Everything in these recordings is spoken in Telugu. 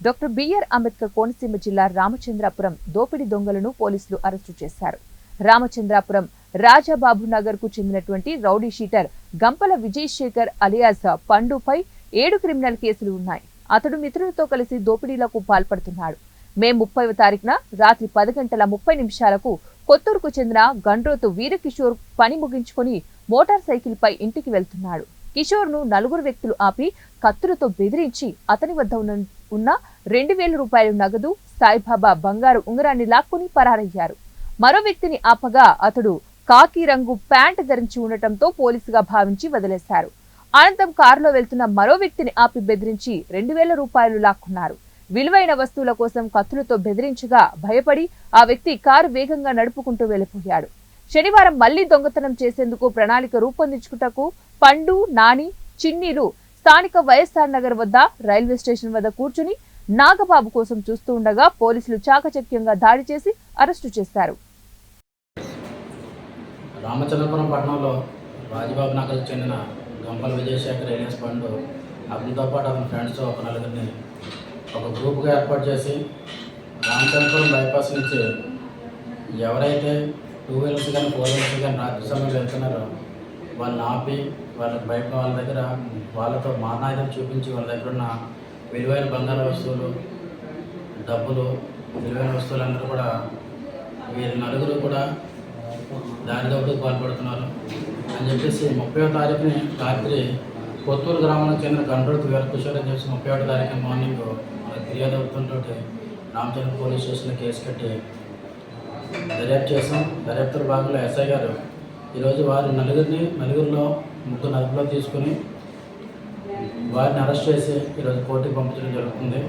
డాక్టర్ బిఆర్ అంబేద్కర్ కోనసీమ జిల్లా రామచంద్రాపురం దోపిడీ దొంగలను పోలీసులు అరెస్టు చేశారు. రామచంద్రాపురం రాజాబాబు నగర్ కు చెందినటువంటి rowdy sheeter Gampala Vijay Sekhar alias పండుపై 7 క్రిమినల్ కేసులు ఉన్నాయి. అతడు మిత్రులతో కలిసి దోపిడీలకు పాల్పడుతున్నాడు. మే 30వ తారీఖున రాత్రి 10:30 కొత్తూరుకు చెందిన గండ్రోతు వీరకిషోర్ పని ముగించుకుని మోటార్ సైకిల్ పై ఇంటికి వెళ్తున్నాడు. కిషోర్ ను 4 వ్యక్తులు ఆపి కత్తులతో బెదిరించి అతని వద్ద ఉన్న 2,000 రూపాయల నగదు, సాయిబాబా బంగారు ఉంగరాన్ని లాక్కుని పరారయ్యారు. మరో వ్యక్తిని ఆపగా అతడు కాకి రంగు ప్యాంట్ ధరించి ఉండటంతో పోలీసుగా భావించి వదిలేశారు. అనంతరం కారులో వెళ్తున్న మరో వ్యక్తిని ఆపి బెదిరించి 2,000 రూపాయలు లాక్కున్నారు. విలువైన వస్తువుల కోసం కత్తులతో బెదిరించగా భయపడి ఆ వ్యక్తి కారు వేగంగా నడుపుకుంటూ వెళ్లిపోయాడు. శనివారం మళ్లీ దొంగతనం చేసేందుకు ప్రణాళిక రూపొందించుటకు పండు, నాని, చిన్నీలు స్థానిక వైఎస్ఆర్ నగర్ వద్ద రైల్వే స్టేషన్ వద్ద కూర్చుని నాగబాబు కోసం చూస్తూ ఉండగా పోలీసులు చాకచక్యంగా దాడి చేసి అరెస్టు చేశారు. రామచంద్రపురం పట్టణంలో రాజబాబు నగర్కు చెందిన గంపల విజయశేఖర్ ఏలియస్ పండు అతనితో పాటు అతని ఫ్రెండ్స్తో ఒక నలుగురిని ఒక గ్రూప్గా ఏర్పాటు చేసి రామచంద్రపురం బైపాస్ నుంచి ఎవరైతే 2 వీలర్స్ కానీ 4 వీలర్స్ కానీ రాత్రి సమయంలో వెళ్తున్నారో వాళ్ళని ఆపి వాళ్ళ దగ్గర వాళ్ళతో మారణాయుధం చూపించి వాళ్ళ దగ్గర ఉన్న విలువైన బంగారు వస్తువులు, డబ్బులు, విలువైన వస్తువులందరూ కూడా వీరి నలుగురు కూడా దారి దోపిడీకి పాల్పడుతున్నారు అని చెప్పేసి 30వ తారీఖుని రాత్రి కొత్తూరు గ్రామానికి చెందిన గండ్రోతు వీరకిషోర్ అని చెప్పి 31వ తారీఖు మార్నింగ్ ఫిర్యాదు అవుతుంటో రామచంద్ర పోలీస్ స్టేషన్లో కేసు కట్టి దర్యాప్తు చేసాం. దర్యాప్తుల భాగంలో ఎస్ఐ గారు ఈరోజు వారి నలుగురిలో 3 అదుపులో తీసుకుని వారిని అరెస్ట్ చేసి ఈరోజు కోర్టుకి పంపించడం జరుగుతుంది.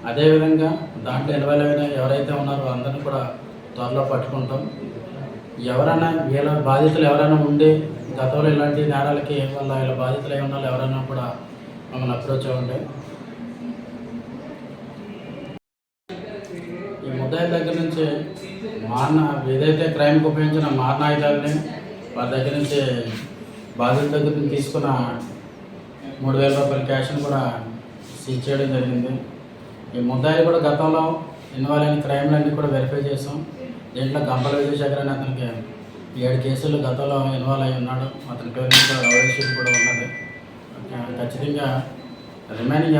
అదేవిధంగా దాంట్లో ఇన్వాల్వ్ ఎవరైతే ఉన్నారో అందరినీ కూడా త్వరలో పట్టుకుంటాం. ఎవరైనా వీళ్ళ బాధితులు ఎవరైనా ఉండి గతంలో ఇలాంటి నేరాలకి వీళ్ళ బాధితులు అయి ఉన్నారు ఎవరైనా కూడా మమ్మల్ని అప్రోచ్ అవ్వండి. ఈ ముద్దాయి దగ్గర నుంచి ఏదైతే క్రైమ్కి ఉపయోగించిన మారణాయుధాలని వారి దగ్గర నుంచి బాధితుల దగ్గర నుంచి తీసుకున్న 3,000 రూపాయల క్యాష్ను కూడా సీజ్ చేయడం జరిగింది. ఈ ముద్దాయిలు కూడా గతంలో ఇన్వాల్వ్ అయిన క్రైమ్లన్నీ కూడా వెరిఫై చేసాం. దీంట్లో గంపల విజయశేఖర్ అని అతనికి 7 కేసులు గతంలో ఇన్వాల్వ్ అయి ఉన్నాడు. అతని పేరు మీద రౌడీ షీట్ కూడా ఉన్నది. ఖచ్చితంగా రిమైనింగ్